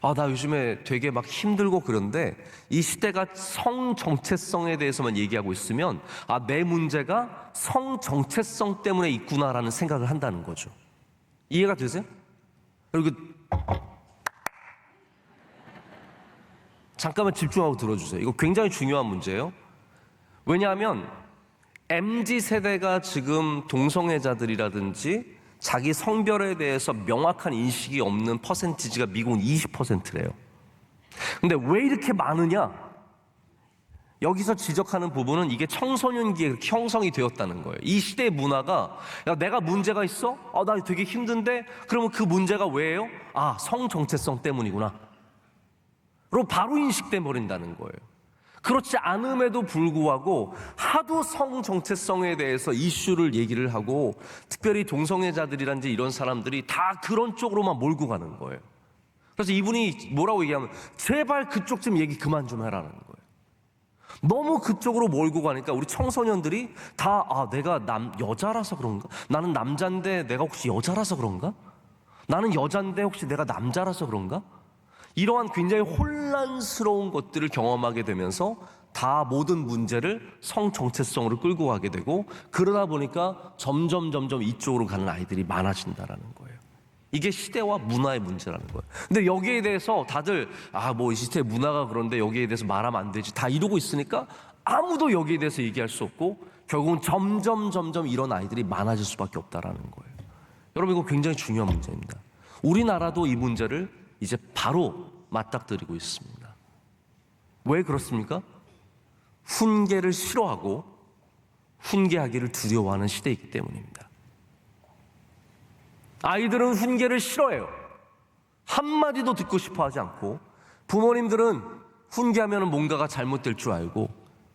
나 요즘에 되게 막 힘들고 그런데 이 시대가 성 정체성에 대해서만 얘기하고 있으면 내 문제가 성 정체성 때문에 있구나라는 생각을 한다는 거죠. 이해가 되세요? 그리고 잠깐만 집중하고 들어주세요. 이거 굉장히 중요한 문제예요. 왜냐하면 MZ세대가 지금 동성애자들이라든지 자기 성별에 대해서 명확한 인식이 없는 퍼센티지가 미국은 20%래요. 근데 왜 이렇게 많으냐? 여기서 지적하는 부분은 이게 청소년기에 그렇게 형성이 되었다는 거예요. 이 시대의 문화가, 야, 내가 문제가 있어? 나 되게 힘든데? 그러면 그 문제가 왜예요? 성 정체성 때문이구나. 그리고 바로 인식돼 버린다는 거예요. 그렇지 않음에도 불구하고 하도 성 정체성에 대해서 이슈를 얘기를 하고, 특별히 동성애자들이란지 이런 사람들이 다 그런 쪽으로만 몰고 가는 거예요. 그래서 이분이 뭐라고 얘기하면, 제발 그쪽 좀 얘기 그만 좀 해라는 거예요. 너무 그쪽으로 몰고 가니까 우리 청소년들이 다 내가 여자라서 그런가? 나는 남자인데 내가 혹시 여자라서 그런가? 나는 여자인데 혹시 내가 남자라서 그런가? 이러한 굉장히 혼란스러운 것들을 경험하게 되면서 다 모든 문제를 성 정체성으로 끌고 가게 되고, 그러다 보니까 점점 이쪽으로 가는 아이들이 많아진다라는 거예요. 이게 시대와 문화의 문제라는 거예요. 근데 여기에 대해서 다들 뭐 이 시대의 문화가 그런데 여기에 대해서 말하면 안 되지, 다 이러고 있으니까 아무도 여기에 대해서 얘기할 수 없고, 결국은 점점 이런 아이들이 많아질 수밖에 없다라는 거예요. 여러분, 이거 굉장히 중요한 문제입니다. 우리나라도 이 문제를 이제 바로 맞닥뜨리고 있습니다. 왜 그렇습니까? 훈계를 싫어하고 훈계하기를 두려워하는 시대이기 때문입니다. 아이들은 훈계를 싫어해요. 한마디도 듣고 싶어 하지 않고, 부모님들은 훈계하면 뭔가가 잘못될 줄 알고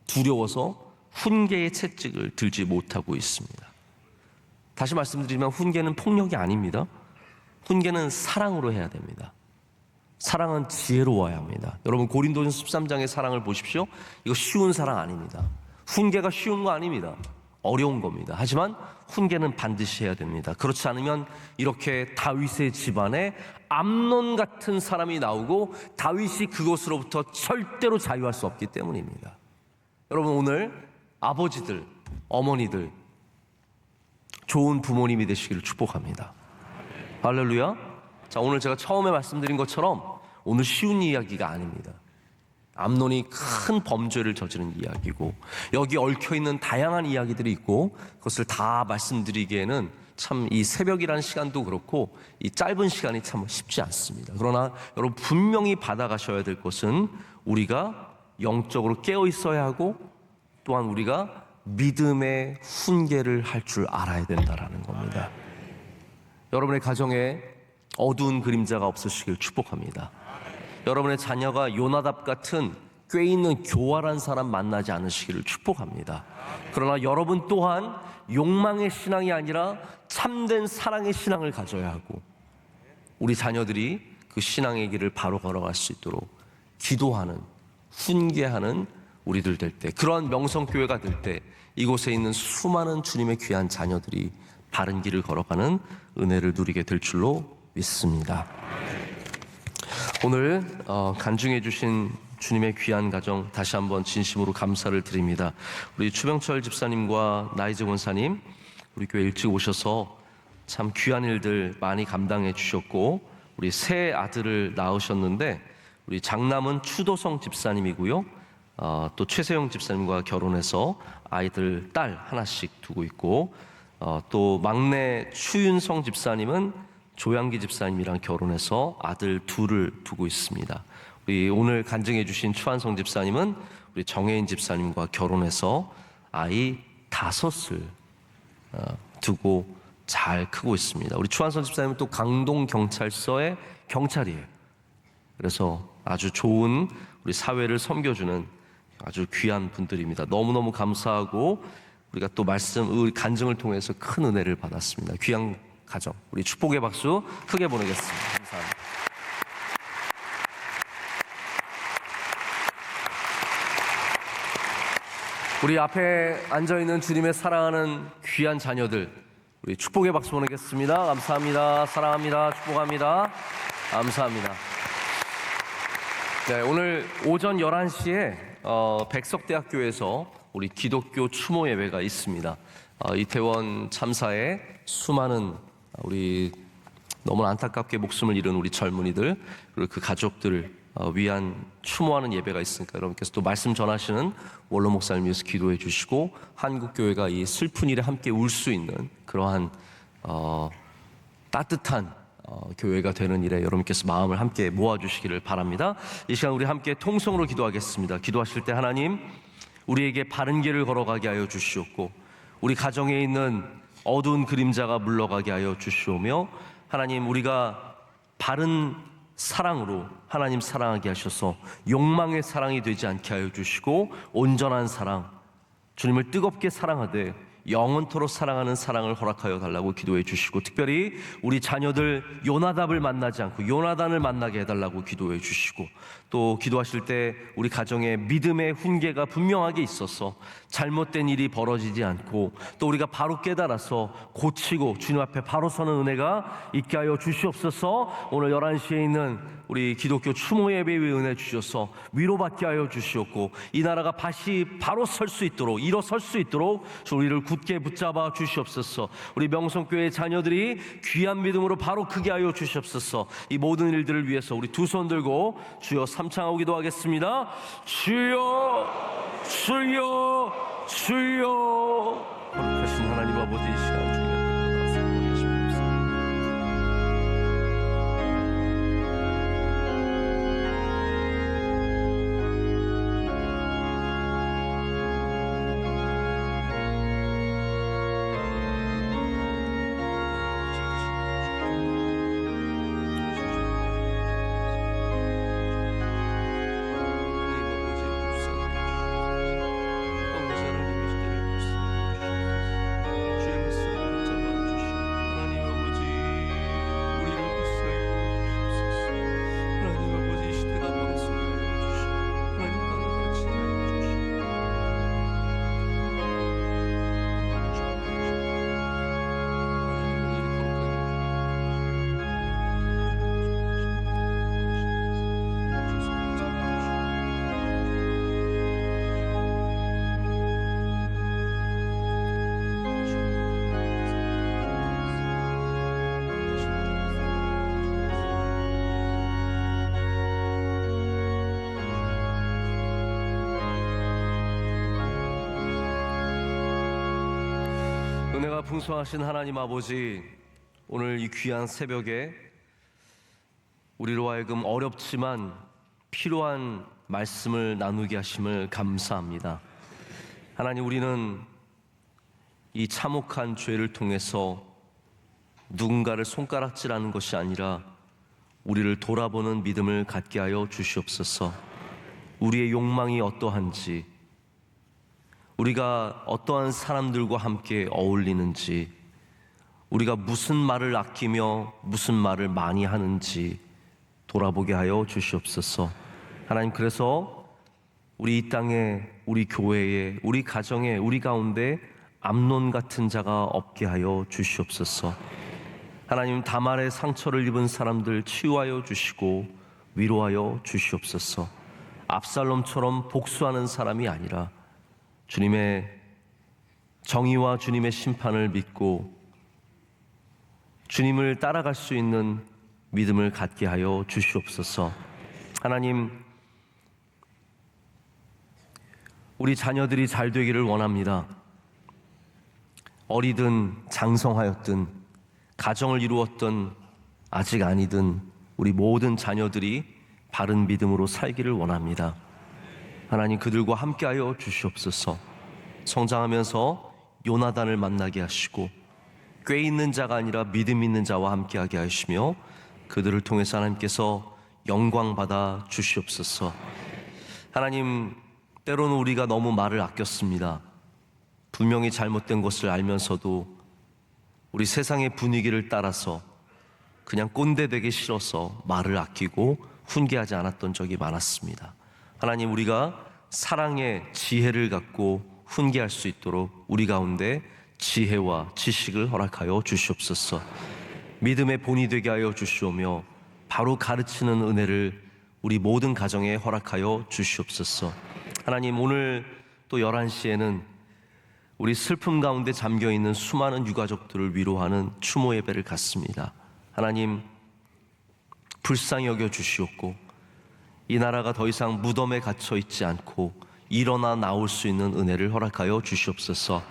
두려워서 훈계의 채찍을 들지 못하고 있습니다. 다시 말씀드리면 훈계는 폭력이 아닙니다. 훈계는 사랑으로 해야 됩니다. 사랑은 지혜로워야 합니다. 여러분, 고린도전서 13장의 사랑을 보십시오. 이거 쉬운 사랑 아닙니다. 훈계가 쉬운 거 아닙니다. 어려운 겁니다. 하지만 훈계는 반드시 해야 됩니다. 그렇지 않으면 이렇게 다윗의 집안에 암논 같은 사람이 나오고 다윗이 그것으로부터 절대로 자유할 수 없기 때문입니다. 여러분, 오늘 아버지들, 어머니들 좋은 부모님이 되시기를 축복합니다. 할렐루야. 자, 오늘 제가 처음에 말씀드린 것처럼 오늘 쉬운 이야기가 아닙니다. 암논이 큰 범죄를 저지른 이야기고 여기 얽혀있는 다양한 이야기들이 있고 그것을 다 말씀드리기에는 참 이 새벽이라는 시간도 그렇고 이 짧은 시간이 참 쉽지 않습니다. 그러나 여러분, 분명히 받아가셔야 될 것은 우리가 영적으로 깨어 있어야 하고 또한 우리가 믿음의 훈계를 할 줄 알아야 된다라는 겁니다. 여러분의 가정에 어두운 그림자가 없으시길 축복합니다. 여러분의 자녀가 요나답 같은 꾀있는 교활한 사람 만나지 않으시기를 축복합니다. 그러나 여러분 또한 욕망의 신앙이 아니라 참된 사랑의 신앙을 가져야 하고 우리 자녀들이 그 신앙의 길을 바로 걸어갈 수 있도록 기도하는, 훈계하는 우리들 될 때, 그러한 명성교회가 될 때 이곳에 있는 수많은 주님의 귀한 자녀들이 바른 길을 걸어가는 은혜를 누리게 될 줄로 믿습니다. 오늘 간증해 주신 주님의 귀한 가정 다시 한번 진심으로 감사를 드립니다. 우리 추병철 집사님과 나이제 원사님 우리 교회 일찍 오셔서 참 귀한 일들 많이 감당해 주셨고 우리 새 아들을 낳으셨는데 우리 장남은 추도성 집사님이고요. 또 최세용 집사님과 결혼해서 아이들 딸 하나씩 두고 있고 또 막내 추윤성 집사님은 조양기 집사님이랑 결혼해서 아들 둘을 두고 있습니다. 우리 오늘 간증해 주신 추한성 집사님은 우리 정혜인 집사님과 결혼해서 아이 5을 두고 잘 크고 있습니다. 우리 추한성 집사님은 또 강동경찰서의 경찰이에요. 그래서 아주 좋은 우리 사회를 섬겨주는 아주 귀한 분들입니다. 너무너무 감사하고 우리가 또 우리 간증을 통해서 큰 은혜를 받았습니다. 귀한 가정, 우리 축복의 박수 크게 보내겠습니다. 감사합니다. 우리 앞에 앉아있는 주님의 사랑하는 귀한 자녀들, 우리 축복의 박수 보내겠습니다. 감사합니다. 사랑합니다. 축복합니다. 감사합니다. 네, 오늘 오전 11시에 백석대학교에서 우리 기독교 추모 예배가 있습니다. 이태원 참사에 수많은 우리 너무 안타깝게 목숨을 잃은 우리 젊은이들 그리고 그 가족들을 위한 추모하는 예배가 있으니까 여러분께서 또 말씀 전하시는 원로 목사님 위해서 기도해 주시고 한국교회가 이 슬픈 일에 함께 울 수 있는 그러한 따뜻한 교회가 되는 일에 여러분께서 마음을 함께 모아주시기를 바랍니다. 이 시간 우리 함께 통성으로 기도하겠습니다. 기도하실 때 하나님 우리에게 바른 길을 걸어가게 하여 주시옵고 우리 가정에 있는 어두운 그림자가 물러가게 하여 주시오며 하나님 우리가 바른 사랑으로 하나님 사랑하게 하셔서 욕망의 사랑이 되지 않게 하여 주시고 온전한 사랑, 주님을 뜨겁게 사랑하되 영원토록 사랑하는 사랑을 허락하여 달라고 기도해 주시고 특별히 우리 자녀들 요나답을 만나지 않고 요나단을 만나게 해달라고 기도해 주시고 또 기도하실 때 우리 가정에 믿음의 훈계가 분명하게 있어서 잘못된 일이 벌어지지 않고 또 우리가 바로 깨달아서 고치고 주님 앞에 바로 서는 은혜가 있게 하여 주시옵소서. 오늘 11시에 있는 우리 기독교 추모 예배의 은혜 주셔서 위로받게 하여 주시옵고 이 나라가 다시 바로 설 수 있도록 일어설 수 있도록 우리를 굳게 붙잡아 주시옵소서. 우리 명성교회 자녀들이 귀한 믿음으로 바로 크게 하여 주시옵소서. 이 모든 일들을 위해서 우리 두 손 들고 주여 삼창하고 기도하겠습니다. 주여 주여 주여. 거룩하신 하나님 아버지 이 시간 주님 앞에 나아서 계십시옵소서. 주의 말씀 은혜가 풍성하신 하나님 아버지, 오늘 이 귀한 새벽에 우리로 하여금 어렵지만 필요한 말씀을 나누게 하심을 감사합니다. 하나님, 우리는 이 참혹한 죄를 통해서 누군가를 손가락질하는 것이 아니라 우리를 돌아보는 믿음을 갖게 하여 주시옵소서. 우리의 욕망이 어떠한지, 우리가 어떠한 사람들과 함께 어울리는지, 우리가 무슨 말을 아끼며 무슨 말을 많이 하는지 돌아보게 하여 주시옵소서. 하나님, 그래서 우리 이 땅에, 우리 교회에, 우리 가정에, 우리 가운데 암논 같은 자가 없게 하여 주시옵소서. 하나님, 다말의 상처를 입은 사람들 치유하여 주시고 위로하여 주시옵소서. 압살롬처럼 복수하는 사람이 아니라 주님의 정의와 주님의 심판을 믿고 주님을 따라갈 수 있는 믿음을 갖게 하여 주시옵소서. 하나님, 우리 자녀들이 잘 되기를 원합니다. 어리든 장성하였든 가정을 이루었든 아직 아니든 우리 모든 자녀들이 바른 믿음으로 살기를 원합니다. 하나님, 그들과 함께하여 주시옵소서. 성장하면서 요나단을 만나게 하시고 꾀 있는 자가 아니라 믿음 있는 자와 함께하게 하시며 그들을 통해서 하나님께서 영광 받아 주시옵소서. 하나님, 때로는 우리가 너무 말을 아꼈습니다. 분명히 잘못된 것을 알면서도 우리 세상의 분위기를 따라서 그냥 꼰대 되기 싫어서 말을 아끼고 훈계하지 않았던 적이 많았습니다. 하나님, 우리가 사랑의 지혜를 갖고 훈계할 수 있도록 우리 가운데 지혜와 지식을 허락하여 주시옵소서. 믿음의 본이 되게 하여 주시오며 바로 가르치는 은혜를 우리 모든 가정에 허락하여 주시옵소서. 하나님, 오늘 또 11시에는 우리 슬픔 가운데 잠겨있는 수많은 유가족들을 위로하는 추모 예배를 갖습니다. 하나님, 불쌍히 여겨 주시옵고 이 나라가 더 이상 무덤에 갇혀 있지 않고 일어나 나올 수 있는 은혜를 허락하여 주시옵소서.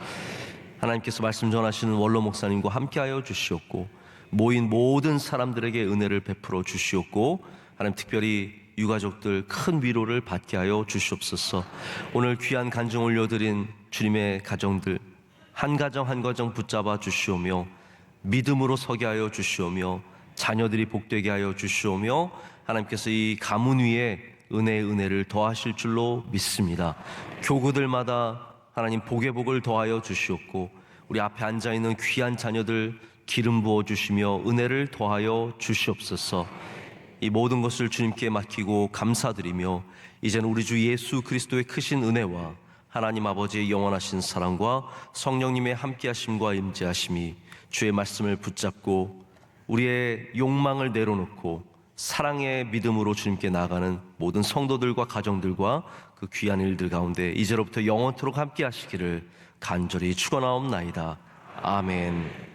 하나님께서 말씀 전하시는 원로 목사님과 함께하여 주시옵고 모인 모든 사람들에게 은혜를 베풀어 주시옵고 하나님, 특별히 유가족들 큰 위로를 받게 하여 주시옵소서. 오늘 귀한 간증 올려드린 주님의 가정들 한 가정 한 가정 붙잡아 주시오며 믿음으로 서게 하여 주시오며 자녀들이 복되게 하여 주시오며 하나님께서 이 가문 위에 은혜를 더하실 줄로 믿습니다. 교구들마다 하나님 복의 복을 더하여 주시옵고 우리 앞에 앉아있는 귀한 자녀들 기름 부어 주시며 은혜를 더하여 주시옵소서. 이 모든 것을 주님께 맡기고 감사드리며 이제는 우리 주 예수 그리스도의 크신 은혜와 하나님 아버지의 영원하신 사랑과 성령님의 함께하심과 임재하심이 주의 말씀을 붙잡고 우리의 욕망을 내려놓고 사랑의 믿음으로 주님께 나아가는 모든 성도들과 가정들과 그 귀한 일들 가운데 이제로부터 영원토록 함께 하시기를 간절히 축원하옵나이다. 아멘.